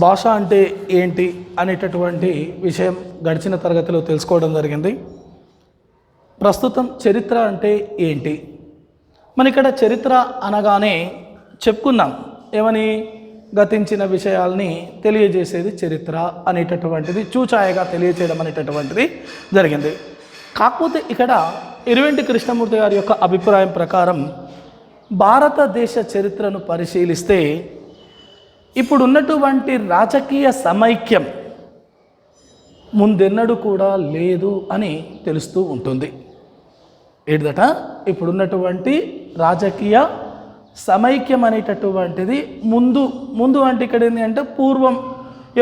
భాష అంటే ఏంటి అనేటటువంటి విషయం గడిచిన తరగతిలో తెలుసుకోవడం జరిగింది. ప్రస్తుతం చరిత్ర అంటే ఏంటి, మన ఇక్కడ చరిత్ర అనగానే చెప్పుకున్నాం ఏమని, గతించిన విషయాల్ని తెలియజేసేది చరిత్ర అనేటటువంటిది, చూచాయగా తెలియజేయడం అనేటటువంటిది జరిగింది. కాకపోతే ఇక్కడ ఇరువెంటి కృష్ణమూర్తి గారి యొక్క అభిప్రాయం ప్రకారం భారతదేశ చరిత్రను పరిశీలిస్తే ఇప్పుడున్నటువంటి రాజకీయ సమైక్యం ముందెన్నడూ కూడా లేదు అని తెలుస్తూ ఉంటుంది. ఏంటట, ఇప్పుడున్నటువంటి రాజకీయ సమైక్యం అనేటటువంటిది ముందు అంటే ఇక్కడ ఏంటి అంటే పూర్వం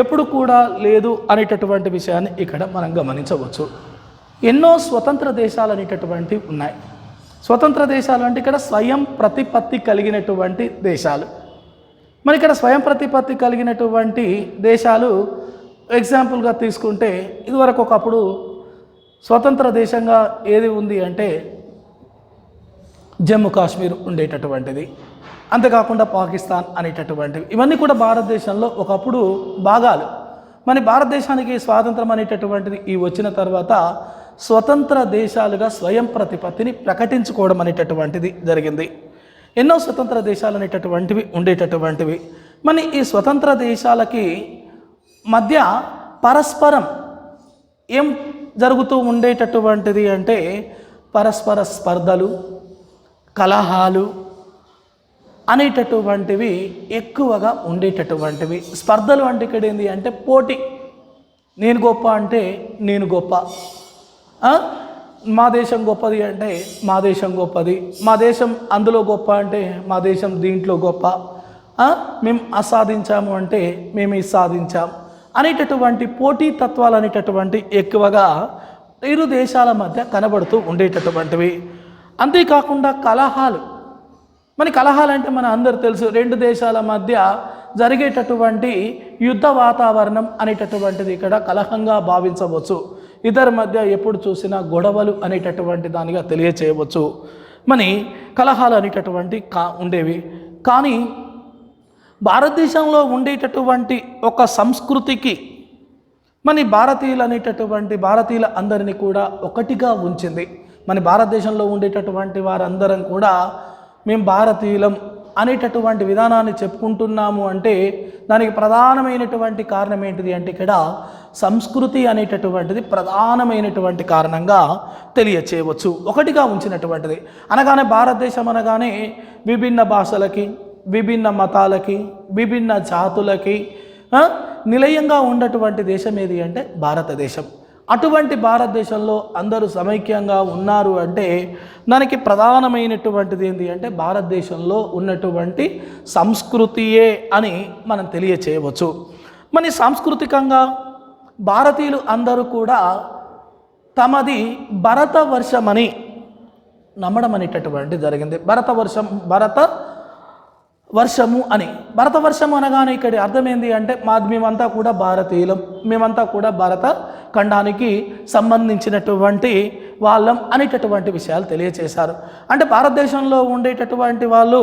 ఎప్పుడు కూడా లేదు అనేటటువంటి విషయాన్ని ఇక్కడ మనం గమనించవచ్చు. ఎన్నో స్వతంత్ర దేశాలు అనేటటువంటివి ఉన్నాయి. స్వతంత్ర దేశాలు అంటే ఇక్కడ స్వయం ప్రతిపత్తి కలిగినటువంటి దేశాలు. మరి ఇక్కడ స్వయం ప్రతిపత్తి కలిగినటువంటి దేశాలు ఎగ్జాంపుల్గా తీసుకుంటే ఇదివరకు ఒకప్పుడు స్వతంత్ర దేశంగా ఏది ఉంది అంటే జమ్మూ కాశ్మీర్ ఉండేటటువంటిది, అంతేకాకుండా పాకిస్తాన్ అనేటటువంటివి, ఇవన్నీ కూడా భారతదేశంలో ఒకప్పుడు భాగాలు. మరి భారతదేశానికి స్వాతంత్రం అనేటటువంటిది ఈ వచ్చిన తర్వాత స్వతంత్ర దేశాలుగా స్వయం ప్రతిపత్తిని ప్రకటించుకోవడం అనేటటువంటిది జరిగింది. ఎన్నో స్వతంత్ర దేశాలు అనేటటువంటివి ఉండేటటువంటివి. మరి ఈ స్వతంత్ర దేశాలకి మధ్య పరస్పరం ఏం జరుగుతూ ఉండేటటువంటిది అంటే పరస్పర స్పర్ధలు, కలహాలు అనేటటువంటివి ఎక్కువగా ఉండేటటువంటివి. స్పర్ధలు అంటే ఇక్కడ ఏంటి అంటే పోటీ, నేను గొప్ప అంటే నేను గొప్ప, మా దేశం గొప్పది అంటే మా దేశం గొప్పది, మా దేశం అందులో గొప్ప అంటే మా దేశం దీంట్లో గొప్ప, మేము అసాధించాము అంటే మేము ఇది సాధించాం అనేటటువంటి పోటీ తత్వాలు అనేటటువంటి ఎక్కువగా ఇరు దేశాల మధ్య కనబడుతూ ఉండేటటువంటివి. అంతేకాకుండా కలహాలు, మరి కలహాలు అంటే మన అందరూ తెలుసు, రెండు దేశాల మధ్య జరిగేటటువంటి యుద్ధ వాతావరణం అనేటటువంటిది ఇక్కడ కలహంగా భావించవచ్చు. ఇద్దరి మధ్య ఎప్పుడు చూసినా గొడవలు అనేటటువంటి దానిగా తెలియచేయవచ్చు. మరి కలహాలు అనేటటువంటి ఉండేవి. కానీ భారతదేశంలో ఉండేటటువంటి ఒక సంస్కృతికి మన భారతీయుల అందరినీ కూడా ఒకటిగా ఉంచింది. మన భారతదేశంలో ఉండేటటువంటి వారందరం కూడా మేము భారతీయులం అనేటటువంటి విధానాన్ని చెప్పుకుంటున్నాము అంటే దానికి ప్రధానమైనటువంటి కారణం ఏంటిది అంటే ఇక్కడ సంస్కృతి అనేటటువంటిది ప్రధానమైనటువంటి కారణంగా తెలియచేయవచ్చు. ఒకటిగా ఉంచినటువంటిది అనగానే భారతదేశం అనగానే విభిన్న భాషలకి, విభిన్న మతాలకి, విభిన్న జాతులకి నిలయంగా ఉన్నటువంటి దేశం ఏది అంటే భారతదేశం. అటువంటి భారతదేశంలో అందరూ సమైక్యంగా ఉన్నారు అంటే దానికి ప్రధానమైనటువంటిది ఏంటి అంటే భారతదేశంలో ఉన్నటువంటి సంస్కృతియే అని మనం తెలియచేయవచ్చు. మరి సాంస్కృతికంగా భారతీయులు అందరూ కూడా తమది భరతవర్షమని నమ్మడం అనేటటువంటి జరిగింది. భరతవర్షము అని, భరతవర్షం అనగానే ఇక్కడ అర్థమైంది అంటే మేమంతా కూడా భారతీయులం, మేమంతా కూడా భారత ఖండానికి సంబంధించినటువంటి వాళ్ళం అనేటటువంటి విషయాలు తెలియచేశారు. అంటే భారతదేశంలో ఉండేటటువంటి వాళ్ళు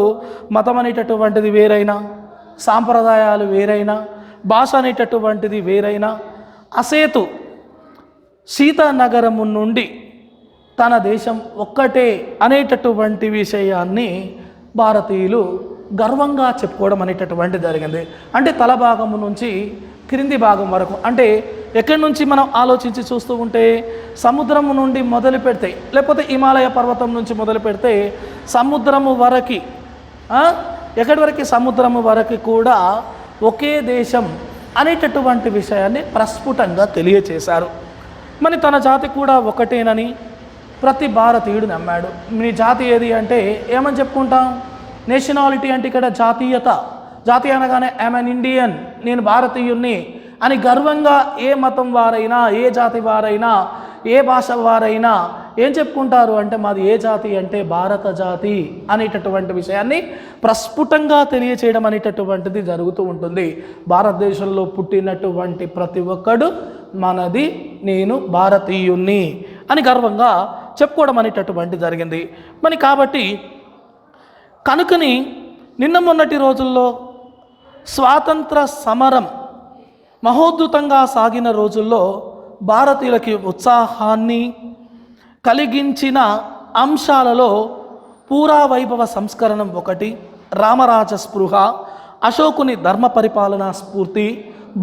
మతం అనేటటువంటిది వేరైనా, సాంప్రదాయాలు వేరైనా, భాష అనేటటువంటిది వేరైనా, అసేతు సీతానగరము నుండి తన దేశం ఒక్కటే అనేటటువంటి విషయాన్ని భారతీయులు గర్వంగా చెప్పుకోవడం అనేటటువంటి జరిగింది. అంటే తల భాగము నుంచి క్రింది భాగం వరకు, అంటే ఎక్కడి నుంచి మనం ఆలోచించి చూస్తూ ఉంటే సముద్రము నుండి మొదలు పెడితే, లేకపోతే హిమాలయ పర్వతం నుంచి మొదలు పెడితే సముద్రము వరకు, ఎక్కడి వరకు సముద్రము వరకు కూడా ఒకే దేశం అనేటటువంటి విషయాన్ని ప్రస్ఫుటంగా తెలియచేశారు. మరి తన జాతి కూడా ఒకటేనని ప్రతి భారతీయుడు నమ్మాడు. మీ జాతి ఏది అంటే ఏమని చెప్పుకుంటాం, నేషనాలిటీ అంటే ఇక్కడ జాతీయత, జాతి అనగానే ఐఎమ్ అన్ ఇండియన్, నేను భారతీయుణ్ణి అని గర్వంగా ఏ మతం వారైనా, ఏ జాతి వారైనా, ఏ భాష వారైనా ఏం చెప్పుకుంటారు అంటే మాది ఏ జాతి అంటే భారత జాతి అనేటటువంటి విషయాన్ని ప్రస్ఫుటంగా తెలియచేయడం అనేటటువంటిది జరుగుతూ ఉంటుంది. భారతదేశంలో పుట్టినటువంటి ప్రతి ఒక్కడు మనది, నేను భారతీయుణ్ణి అని గర్వంగా చెప్పుకోవడం అనేటటువంటి జరిగింది. మరి కాబట్టి కనుకని నిన్న మొన్నటి రోజుల్లో స్వాతంత్ర సమరం మహోద్ధృతంగా సాగిన రోజుల్లో భారతీయులకి ఉత్సాహాన్ని కలిగించిన అంశాలలో పూరా వైభవ సంస్కరణం ఒకటి, రామరాజ స్పృహ, అశోకుని ధర్మ పరిపాలనా స్ఫూర్తి,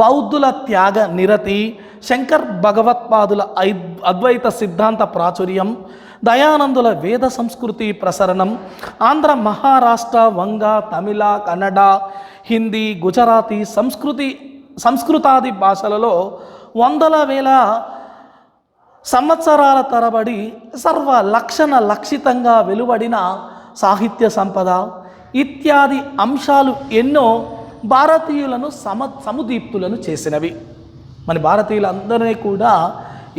బౌద్ధుల త్యాగ నిరతి, శంకర్ భగవత్పాదుల అద్వైత సిద్ధాంత ప్రాచుర్యం, దయానందుల వేద సంస్కృతి ప్రసరణం, ఆంధ్ర, మహారాష్ట్ర, వంగ, తమిళ, కన్నడ, హిందీ, గుజరాతీ సంస్కృతాది భాషలలో వందల వేల సంవత్సరాల తరబడి లక్షితంగా వెలువడిన సాహిత్య సంపద ఇత్యాది అంశాలు ఎన్నో భారతీయులను సముదీప్తులను చేసినవి. మన భారతీయులందరినీ కూడా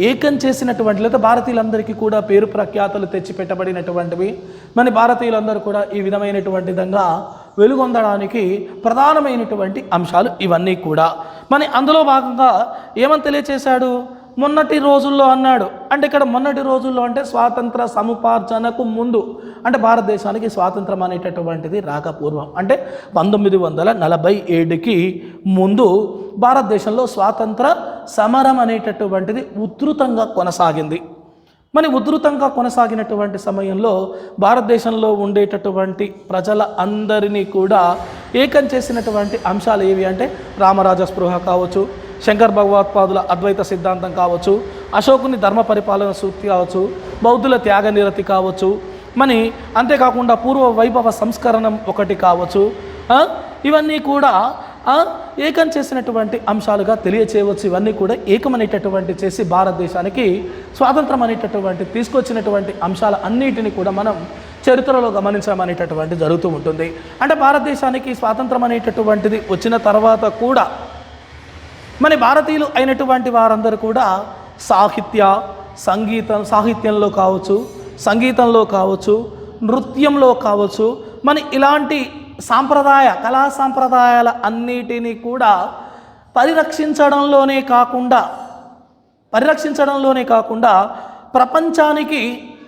ఏకం చేసినటువంటి, లేదా భారతీయులందరికీ కూడా పేరు ప్రఖ్యాతలు తెచ్చిపెట్టబడినటువంటివి. మన భారతీయులందరూ కూడా ఈ విధమైనటువంటి వెలుగొందడానికి ప్రధానమైనటువంటి అంశాలు ఇవన్నీ కూడా. మన అందులో భాగంగా ఏమని తెలియచేశాడు? మొన్నటి రోజుల్లో అన్నాడు. అంటే ఇక్కడ మొన్నటి రోజుల్లో అంటే స్వాతంత్ర సముపార్జనకు ముందు, అంటే భారతదేశానికి స్వాతంత్రం అనేటటువంటిది రాకపూర్వం, అంటే 1947కి ముందు భారతదేశంలో స్వాతంత్ర సమరం అనేటటువంటిది ఉధృతంగా కొనసాగింది. మరి ఉధృతంగా కొనసాగినటువంటి సమయంలో భారతదేశంలో ఉండేటటువంటి ప్రజల అందరినీ కూడా ఏకం చేసినటువంటి అంశాలు ఏవి అంటే రామరాజ స్పృహ కావచ్చు, శంకర్ భగవత్పాదుల అద్వైత సిద్ధాంతం కావచ్చు, అశోకుని ధర్మ పరిపాలన సూక్తి కావచ్చు, బౌద్ధుల త్యాగ నిరతి కావచ్చు, మరి అంతేకాకుండా పూర్వ వైభవ సంస్కరణం ఒకటి కావచ్చు. ఇవన్నీ కూడా ఏకం చేసినటువంటి అంశాలుగా తెలియచేయవచ్చు. ఇవన్నీ కూడా ఏకమనేటటువంటి చేసి భారతదేశానికి స్వాతంత్రం అనేటటువంటి తీసుకొచ్చినటువంటి అంశాల అన్నిటిని కూడా మనం చరిత్రలో గమనించమనేటటువంటి జరుగుతూ ఉంటుంది. అంటే భారతదేశానికి స్వాతంత్రం అనేటటువంటిది వచ్చిన తర్వాత కూడా మన భారతీయులు అయినటువంటి వారందరూ కూడా సాహిత్యంలో కావచ్చు, సంగీతంలో కావచ్చు, నృత్యంలో కావచ్చు, మన ఇలాంటి కళా సాంప్రదాయాల అన్నిటినీ కూడా పరిరక్షించడంలోనే కాకుండా ప్రపంచానికి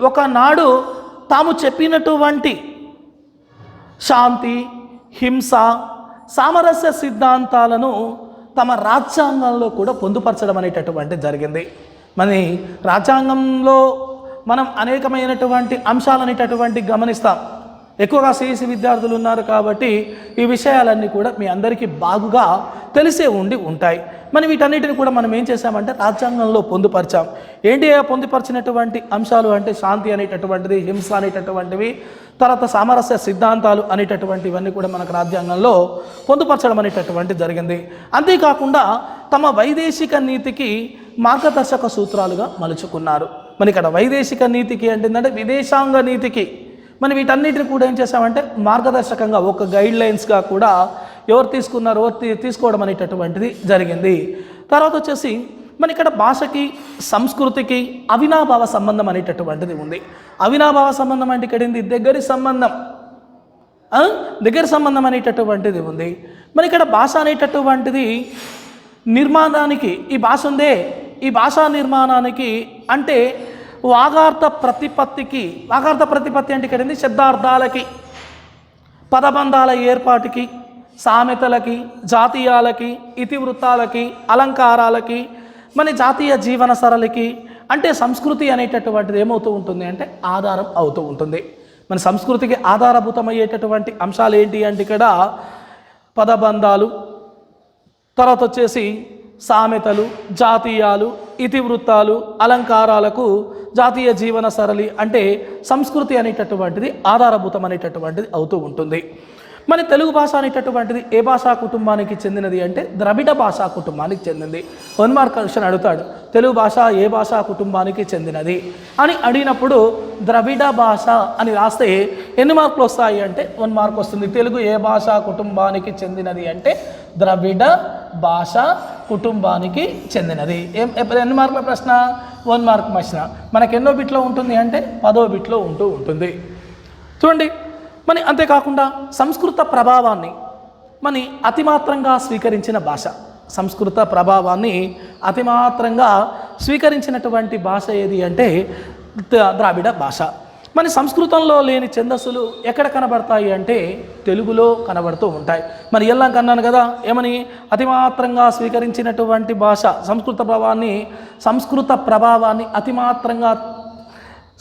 ఒకనాడు తాము చెప్పినటువంటి శాంతి, హింస, సామరస్య సిద్ధాంతాలను తమ రాజ్యాంగంలో కూడా పొందుపరచడం అనేటటువంటి జరిగింది. మన రాజ్యాంగంలో మనం అనేకమైనటువంటి అంశాలు అనేటటువంటి గమనిస్తాం. ఎక్కువగా సిఈసి విద్యార్థులు ఉన్నారు కాబట్టి ఈ విషయాలన్నీ కూడా మీ అందరికీ బాగుగా తెలిసే ఉంటాయి. మరి వీటన్నిటిని కూడా మనం ఏం చేసామంటే రాజ్యాంగంలో పొందుపరిచాం. ఏంటి పొందుపరిచినటువంటి అంశాలు అంటే శాంతి అనేటటువంటిది, హింస అనేటటువంటివి, తర్వాత సామరస్య సిద్ధాంతాలు అనేటటువంటివన్నీ కూడా మనకు రాజ్యాంగంలో పొందుపరచడం అనేటటువంటి జరిగింది. అంతేకాకుండా తమ వైదేశిక నీతికి మార్గదర్శక సూత్రాలుగా మలుచుకున్నారు. మరి ఇక్కడ వైదేశిక నీతికి అంటే విదేశాంగ నీతికి మనం వీటన్నిటిని కూడా ఏం చేసామంటే మార్గదర్శకంగా ఒక గైడ్లైన్స్గా కూడా ఎవరు తీసుకున్నారో తీసుకోవడం అనేటటువంటిది జరిగింది. తర్వాత వచ్చేసి మన ఇక్కడ భాషకి, సంస్కృతికి అవినాభావ సంబంధం అనేటటువంటిది ఉంది. అవినాభావ సంబంధం అంటే ఇక్కడ ఏంది? దగ్గరి సంబంధం అనేటటువంటిది ఉంది. మరి ఇక్కడ భాష అనేటటువంటిది నిర్మాణానికి ఈ భాష ఉందే, ఈ భాషా నిర్మాణానికి అంటే వాగార్థ ప్రతిపత్తి అంటే ఇక్కడ ఏంది? శబ్దార్థాలకి, పదబంధాల ఏర్పాటుకి, సామెతలకి, జాతీయాలకి, ఇతివృత్తాలకి, అలంకారాలకి, మన జాతీయ జీవన సరళికి అంటే సంస్కృతి అనేటటువంటిది ఏమవుతూ ఉంటుంది అంటే ఆధారం అవుతూ ఉంటుంది. మన సంస్కృతికి ఆధారభూతమయ్యేటటువంటి అంశాలు ఏంటి అంటే ఇక్కడ పదబంధాలు, తర్వాత వచ్చేసి సామెతలు, జాతీయాలు, ఇతివృత్తాలు, అలంకారాలకు జాతీయ జీవన సరళి అంటే సంస్కృతి అనేటటువంటిది ఆధారభూతం అనేటటువంటిది అవుతూ ఉంటుంది. మన తెలుగు భాష అనేటటువంటిది ఏ భాషా కుటుంబానికి చెందినది అంటే ద్రవిడ భాషా కుటుంబానికి చెందింది. 1 మార్క్ క్వశ్చన్ అడుగుతాడు, తెలుగు భాష ఏ భాషా కుటుంబానికి చెందినది అని అడిగినప్పుడు ద్రవిడ భాష అని రాస్తే ఎన్ని మార్కులు వస్తాయి అంటే 1 మార్క్ వస్తుంది. తెలుగు ఏ భాషా కుటుంబానికి చెందినది అంటే ద్రవిడ భాషా కుటుంబానికి చెందినది. ఎన్ని మార్కుల ప్రశ్న? 1 మార్క్ ప్రశ్న. మనకు ఎన్నో బిట్లో ఉంటుంది అంటే 10వ బిట్లో ఉంటుంది. చూడండి, మరి అంతేకాకుండా సంస్కృత ప్రభావాన్ని అతిమాత్రంగా స్వీకరించిన భాష, సంస్కృత ప్రభావాన్ని అతిమాత్రంగా స్వీకరించినటువంటి భాష ఏది అంటే ద్రావిడ భాష. మన సంస్కృతంలో లేని ఛందస్సులు ఎక్కడ కనబడతాయి అంటే తెలుగులో కనబడుతూ ఉంటాయి. మరి ఎలా కన్నాను కదా, ఏమని అతిమాత్రంగా స్వీకరించినటువంటి భాష సంస్కృత ప్రభావాన్ని అతిమాత్రంగా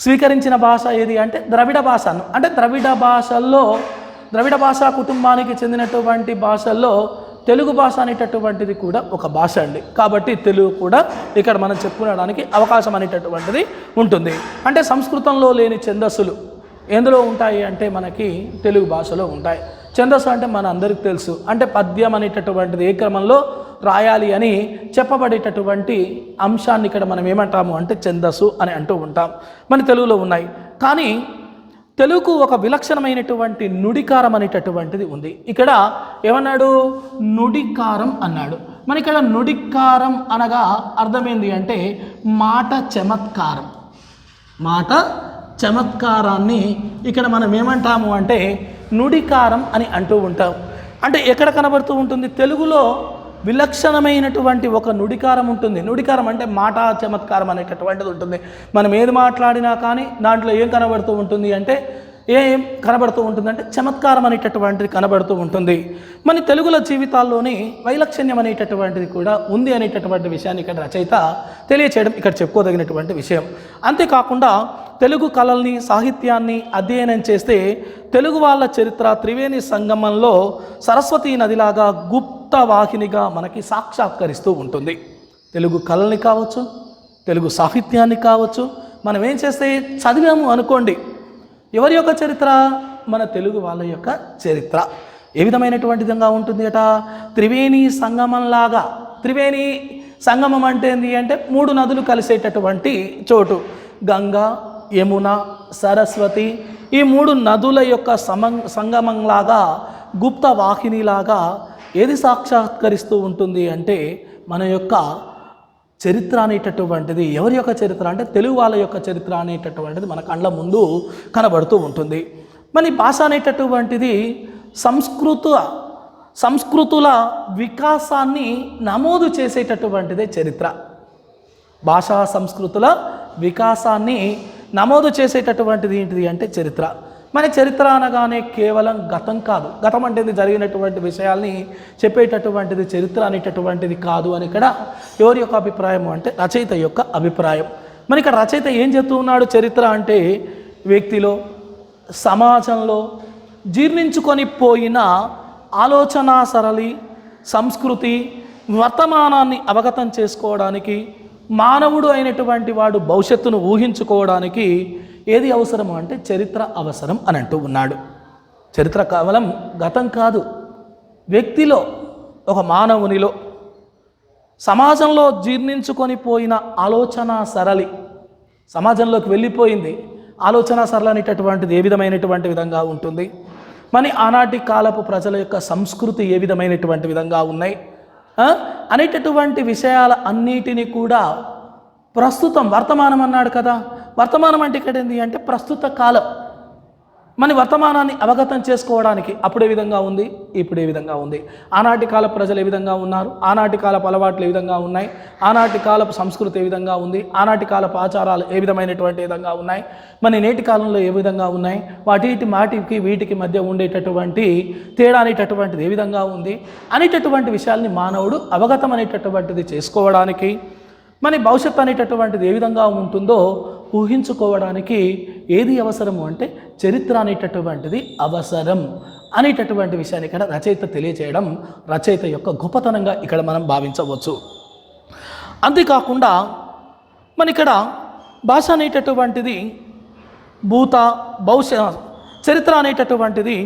స్వీకరించిన భాష ఏది అంటే ద్రవిడ భాష. అంటే ద్రవిడ భాషా కుటుంబానికి చెందినటువంటి భాషల్లో తెలుగు భాష అనేటటువంటిది కూడా ఒక భాష అండి. కాబట్టి తెలుగు కూడా ఇక్కడ మనం చెప్పుకోవడానికి అవకాశం అనేటటువంటిది ఉంటుంది. అంటే సంస్కృతంలో లేని ఛందస్సులు ఎందులో ఉంటాయి అంటే మనకి తెలుగు భాషలో ఉంటాయి. ఛందస్సు అంటే మన అందరికీ తెలుసు, అంటే పద్యం అనేటటువంటిది ఏ క్రమంలో రాయాలి అని చెప్పబడేటటువంటి అంశాన్ని ఇక్కడ మనం ఏమంటాము అంటే ఛందస్సు అని అంటూ ఉంటాం. మన తెలుగులో ఉన్నాయి. కానీ తెలుగుకు ఒక విలక్షణమైనటువంటి నుడికారం అనేటటువంటిది ఉంది. ఇక్కడ ఏమన్నాడు, నుడికారం అన్నాడు. మన ఇక్కడ నుడికారం అనగా అర్థమైంది అంటే మాట చమత్కారాన్ని ఇక్కడ మనం ఏమంటాము అంటే నుడికారం అని అంటూ ఉంటాం. అంటే ఎక్కడ కనబడుతూ ఉంటుంది, తెలుగులో విలక్షణమైనటువంటి ఒక నుడికారం ఉంటుంది. నుడికారం అంటే మాట చమత్కారం అనేటటువంటిది ఉంటుంది. మనం ఏది మాట్లాడినా కానీ దాంట్లో ఏం కనబడుతూ ఉంటుంది అంటే ఏం కనబడుతూ ఉంటుందంటే చమత్కారం అనేటటువంటిది కనబడుతూ ఉంటుంది. మన తెలుగుల జీవితాల్లోని వైలక్షణ్యం అనేటటువంటిది కూడా ఉంది అనేటటువంటి విషయాన్ని ఇక్కడ రచయిత తెలియచేయడం ఇక్కడ చెప్పుకోదగినటువంటి విషయం. అంతేకాకుండా తెలుగు కళల్ని సాహిత్యాన్ని అధ్యయనం చేస్తే తెలుగు వాళ్ళ చరిత్ర త్రివేణి సంగమంలో సరస్వతీ నదిలాగా గుప్త వాహినిగా మనకి సాక్షాత్కరిస్తూ ఉంటుంది. తెలుగు కళల్ని కావచ్చు, తెలుగు సాహిత్యాన్ని కావచ్చు, మనం ఏం చేస్తే చదివాము అనుకోండి, ఎవరి యొక్క చరిత్ర, మన తెలుగు వాళ్ళ యొక్క చరిత్ర ఏ విధమైనటువంటి విధంగా ఉంటుంది అట, త్రివేణి సంగమంలాగా. త్రివేణి సంగమం అంటే ఏంటి అంటే 3 నదులు కలిసేటటువంటి చోటు. గంగా, యమున, సరస్వతి, ఈ 3 నదుల యొక్క సంగమంలాగా గుప్త వాహినిలాగా ఏది సాక్షాత్కరిస్తూ ఉంటుంది అంటే మన యొక్క చరిత్ర అనేటటువంటిది. ఎవరి యొక్క చరిత్ర అంటే తెలుగు వాళ్ళ యొక్క చరిత్ర అనేటటువంటిది మన కళ్ళ ముందు కనబడుతూ ఉంటుంది. మన భాష అనేటటువంటిది సంస్కృతుల వికాసాన్ని నమోదు చేసేటటువంటిదే చరిత్ర. భాషా సంస్కృతుల వికాసాన్ని నమోదు చేసేటటువంటిది ఏంటిది అంటే చరిత్ర. మన చరిత్ర అనగానే కేవలం గతం కాదు. గతం అంటే జరిగినటువంటి విషయాల్ని చెప్పేటటువంటిది చరిత్ర అనేటటువంటిది కాదు అని ఇక్కడ ఎవరి యొక్క అభిప్రాయం అంటే రచయిత యొక్క అభిప్రాయం. మరి ఇక్కడ రచయిత ఏం చెప్తూ ఉన్నాడు, చరిత్ర అంటే వ్యక్తిలో, సమాజంలో జీర్ణించుకొని పోయిన ఆలోచన సరళి, సంస్కృతి, వర్తమానాన్ని అవగతం చేసుకోవడానికి, మానవుడు అయినటువంటి వాడు భవిష్యత్తును ఊహించుకోవడానికి ఏది అవసరము అంటే చరిత్ర అవసరం అని అంటూ ఉన్నాడు. చరిత్ర కేవలం గతం కాదు, వ్యక్తిలో, ఒక మానవునిలో, సమాజంలో జీర్ణించుకొని పోయిన ఆలోచన సరళి, సమాజంలోకి వెళ్ళిపోయింది ఆలోచన సరళి అనేటటువంటిది ఏ విధమైనటువంటి విధంగా ఉంటుంది, మరి ఆనాటి కాలపు ప్రజల యొక్క సంస్కృతి ఏ విధమైనటువంటి విధంగా ఉన్నాయి అనేటటువంటి విషయాల అన్నిటినీ కూడా ప్రస్తుతం, వర్తమానం అన్నాడు కదా, వర్తమానం అంటే ఇక్కడ ఏంటి అంటే ప్రస్తుత కాలం. మన వర్తమానాన్ని అవగతం చేసుకోవడానికి అప్పుడు ఏ విధంగా ఉంది, ఇప్పుడు ఏ విధంగా ఉంది, ఆనాటి కాలపు ప్రజలు ఏ విధంగా ఉన్నారు, ఆనాటి కాలపు అలవాట్లు ఏ విధంగా ఉన్నాయి, ఆనాటి కాలపు సంస్కృతి ఏ విధంగా ఉంది, ఆనాటి కాలపు ఆచారాలు ఏ విధమైనటువంటి విధంగా ఉన్నాయి, మన నేటి కాలంలో ఏ విధంగా ఉన్నాయి, మాటికి వీటికి మధ్య ఉండేటటువంటి తేడా అనేటటువంటిది ఏ విధంగా ఉంది అనేటటువంటి విషయాల్ని మానవుడు అవగతం అనేటటువంటిది చేసుకోవడానికి, మన భవిష్యత్తు అనేటటువంటిది ఏ విధంగా ఉంటుందో ఊహించుకోవడానికి ఏది అవసరము అంటే చరిత్ర అనేటటువంటిది అవసరం అనేటటువంటి విషయాన్ని ఇక్కడ రచయిత తెలియచేయడం రచయిత యొక్క గొప్పతనంగా ఇక్కడ మనం భావించవచ్చు. అంతేకాకుండా మన ఇక్కడ భాష అనేటటువంటిది చరిత్ర అనేటటువంటిది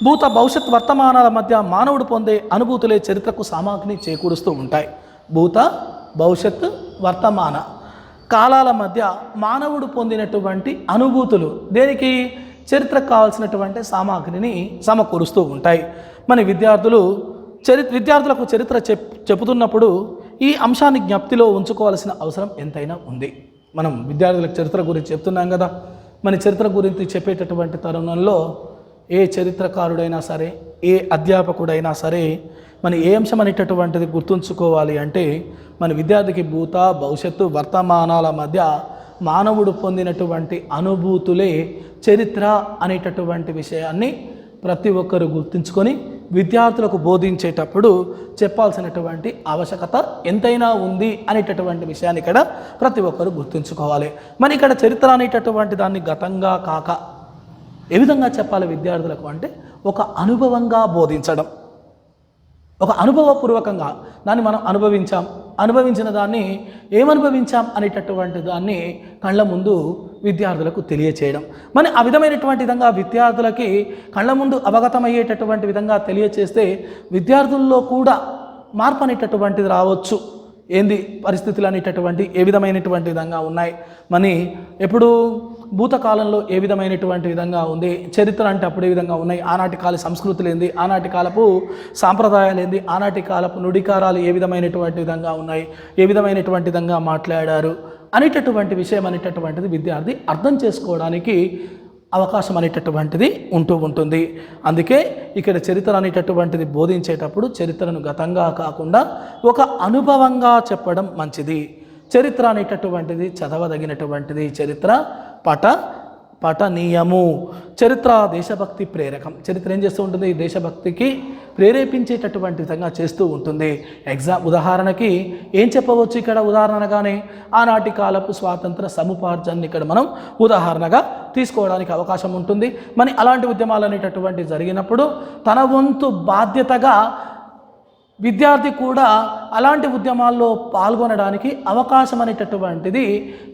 భూత భవిష్యత్ వర్తమానాల మధ్య మానవుడు పొందే అనుభూతులే చరిత్రకు సామాగ్రిని చేకూరుస్తూ ఉంటాయి. భూత భవిష్యత్తు వర్తమాన కాలాల మధ్య మానవుడు పొందినటువంటి అనుభూతులు దేనికి, చరిత్రకు కావాల్సినటువంటి సామాగ్రిని సమకూరుస్తూ ఉంటాయి. మన విద్యార్థులకు చరిత్ర చెబుతున్నప్పుడు ఈ అంశాన్ని జ్ఞప్తిలో ఉంచుకోవాల్సిన అవసరం ఎంతైనా ఉంది. మనం విద్యార్థులకు చరిత్ర గురించి చెప్తున్నాం కదా, మన చరిత్ర గురించి చెప్పేటటువంటి తరుణంలో ఏ చరిత్రకారుడైనా సరే, ఏ అధ్యాపకుడైనా సరే మన ఏ అంశం అనేటటువంటిది గుర్తుంచుకోవాలి అంటే మన విద్యార్థికి భూత భవిష్యత్తు వర్తమానాల మధ్య మానవుడు పొందినటువంటి అనుభూతులే చరిత్ర అనేటటువంటి విషయాన్ని ప్రతి ఒక్కరూ గుర్తుంచుకొని విద్యార్థులకు బోధించేటప్పుడు చెప్పాల్సినటువంటి ఆవశ్యకత ఎంతైనా ఉంది అనేటటువంటి విషయాన్ని ఇక్కడ ప్రతి ఒక్కరూ గుర్తుంచుకోవాలి. మరి ఇక్కడ చరిత్ర అనేటటువంటి దాన్ని గతంగా కాక ఏ విధంగా చెప్పాలి విద్యార్థులకు అంటే ఒక అనుభవంగా బోధించడం, ఒక అనుభవపూర్వకంగా దాన్ని మనం అనుభవించిన దాన్ని ఏమనుభవించాం అనేటటువంటి దాన్ని కళ్ళ ముందు విద్యార్థులకు తెలియచేయడం. మరి ఆ విధమైనటువంటి విధంగా విద్యార్థులకి కళ్ళ ముందు అవగతమయ్యేటటువంటి విధంగా తెలియచేస్తే విద్యార్థుల్లో కూడా మార్పు అనేటటువంటిది రావచ్చు. ఏంది పరిస్థితులు అనేటటువంటి ఏ విధమైనటువంటి విధంగా ఉన్నాయి, మరి ఎప్పుడు భూతకాలంలో ఏ విధమైనటువంటి విధంగా ఉంది, చరిత్ర అంటే అప్పుడు ఏ విధంగా ఉన్నాయి, ఆనాటి కాల సంస్కృతులు ఏంది, ఆనాటి కాలపు సాంప్రదాయాలు ఏంది, ఆనాటి కాలపు నుడికారాలు ఏ విధమైనటువంటి విధంగా ఉన్నాయి, ఏ విధమైనటువంటి విధంగా మాట్లాడారు అనేటటువంటి విషయం అనేటటువంటిది విద్యార్థి అర్థం చేసుకోవడానికి అవకాశం అనేటటువంటిది ఉంటూ ఉంటుంది. అందుకే ఇక్కడ చరిత్ర అనేటటువంటిది బోధించేటప్పుడు చరిత్రను గతంగా కాకుండా ఒక అనుభవంగా చెప్పడం మంచిది. చరిత్ర అనేటటువంటిది చదవదగినటువంటిది, చరిత్ర పఠనీయము. చరిత్ర దేశభక్తి ప్రేరకం. చరిత్ర ఏం చేస్తూ ఉంటుంది, దేశభక్తికి ప్రేరేపించేటటువంటి విధంగా చేస్తూ ఉంటుంది. ఉదాహరణకి ఏం చెప్పవచ్చు ఇక్కడ ఉదాహరణగానే ఆనాటి కాలపు స్వాతంత్ర సముపార్జనని ఇక్కడ మనం ఉదాహరణగా తీసుకోవడానికి అవకాశం ఉంటుంది. మరి అలాంటి ఉద్యమాలు అనేటటువంటి జరిగినప్పుడు తన వంతు బాధ్యతగా విద్యార్థి కూడా అలాంటి ఉద్యమాల్లో పాల్గొనడానికి అవకాశం అనేటటువంటిది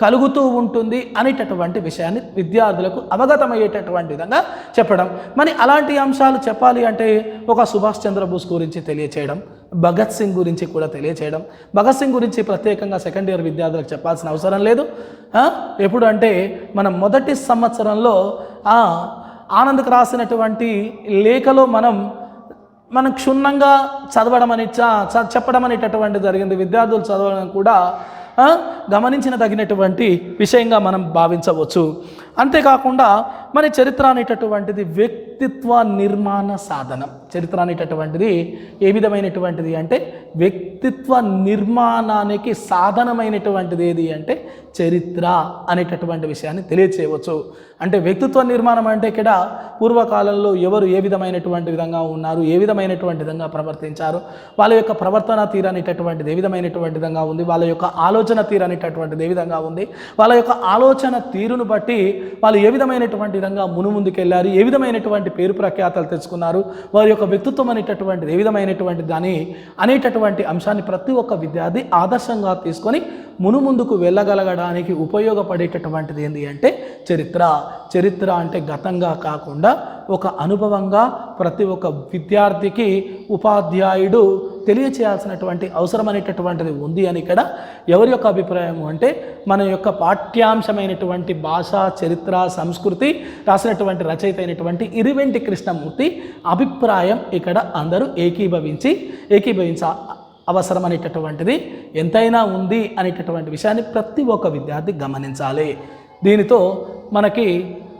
కలుగుతూ ఉంటుంది అనేటటువంటి విషయాన్ని విద్యార్థులకు అవగతమయ్యేటటువంటి విధంగా చెప్పడం. మరి అలాంటి అంశాలు చెప్పాలి అంటే ఒక సుభాష్ చంద్రబోస్ గురించి తెలియచేయడం, భగత్ సింగ్ గురించి కూడా తెలియచేయడం. భగత్ సింగ్ గురించి ప్రత్యేకంగా సెకండ్ ఇయర్ విద్యార్థులకు చెప్పాల్సిన అవసరం లేదు. ఎప్పుడు అంటే మనం మొదటి సంవత్సరంలో ఆనంద్కి రాసినటువంటి లేఖలో మనం క్షుణ్ణంగా చదవడం చెప్పడం అనేటటువంటి జరిగింది. విద్యార్థులు చదవడం కూడా గమనించిన తగినటువంటి విషయంగా మనం భావించవచ్చు. అంతేకాకుండా మన చరిత్ర అనేటటువంటిది వ్యక్తిత్వ నిర్మాణ సాధనం. చరిత్ర అనేటటువంటిది ఏ విధమైనటువంటిది అంటే వ్యక్తిత్వ నిర్మాణానికి సాధనమైనటువంటిది ఏది అంటే చరిత్ర అనేటటువంటి విషయాన్ని తెలియచేయవచ్చు. అంటే వ్యక్తిత్వ నిర్మాణం అంటే ఇక్కడ పూర్వకాలంలో ఎవరు ఏ విధమైనటువంటి విధంగా ఉన్నారు, ఏ విధమైనటువంటి విధంగా ప్రవర్తించారు, వాళ్ళ యొక్క ప్రవర్తన తీరు అనేటటువంటిది ఏ విధమైనటువంటి విధంగా ఉంది, వాళ్ళ యొక్క ఆలోచన తీరు అనేటటువంటిది ఏ విధంగా ఉంది, వాళ్ళ యొక్క ఆలోచన తీరును బట్టి వాళ్ళు ఏ విధమైనటువంటి విధంగా ముందుకెళ్ళారు, ఏ విధమైనటువంటి పేరు ప్రఖ్యాతలు తెచ్చుకున్నారు, వారి యొక్క వ్యక్తిత్వం అనేటటువంటిది ఏ విధమైనటువంటి దాని అనేటటువంటి అంశాన్ని ప్రతి ఒక్క విద్యార్థి ఆదర్శంగా తీసుకొని ముందుకు వెళ్ళగలగడానికి ఉపయోగపడేటటువంటిది ఏంటి అంటే చరిత్ర. చరిత్ర అంటే గతంగా కాకుండా ఒక అనుభవంగా ప్రతి ఒక్క విద్యార్థికి ఉపాధ్యాయుడు తెలియచేయాల్సినటువంటి అవసరం అనేటటువంటిది ఉంది అని ఇక్కడ ఎవరి యొక్క అభిప్రాయం అంటే మన యొక్క పాఠ్యాంశమైనటువంటి భాష, చరిత్ర, సంస్కృతి రాసినటువంటి రచయిత అయినటువంటి ఇరివెంటి కృష్ణమూర్తి అభిప్రాయం ఇక్కడ అందరూ ఏకీభవించ అవసరం అనేటటువంటిది ఎంతైనా ఉంది అనేటటువంటి విషయాన్ని ప్రతి ఒక్క విద్యార్థి గమనించాలి. దీనితో మనకి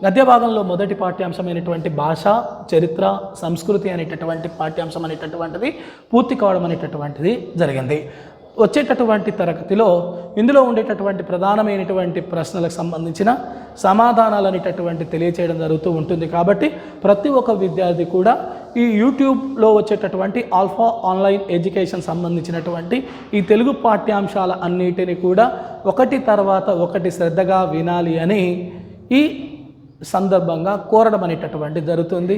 గద్య భాగంలో మొదటి పాఠ్యాంశమైనటువంటి భాష, చరిత్ర, సంస్కృతి అనేటటువంటి పాఠ్యాంశం అనేటటువంటిది పూర్తి కావడం అనేటటువంటిది జరిగింది. వచ్చేటటువంటి తరగతిలో ఇందులో ఉండేటటువంటి ప్రధానమైనటువంటి ప్రశ్నలకు సంబంధించిన సమాధానాలు అనేటటువంటి తెలియచేయడం జరుగుతూ ఉంటుంది. కాబట్టి ప్రతి ఒక్క విద్యార్థి కూడా ఈ యూట్యూబ్లో వచ్చేటటువంటి ఆల్ఫా ఆన్లైన్ ఎడ్యుకేషన్ సంబంధించినటువంటి ఈ తెలుగు పాఠ్యాంశాల అన్నిటిని కూడా ఒకటి తర్వాత ఒకటి శ్రద్ధగా వినాలి అని ఈ సందర్భంగా కోరడం అనేటటువంటి జరుగుతుంది.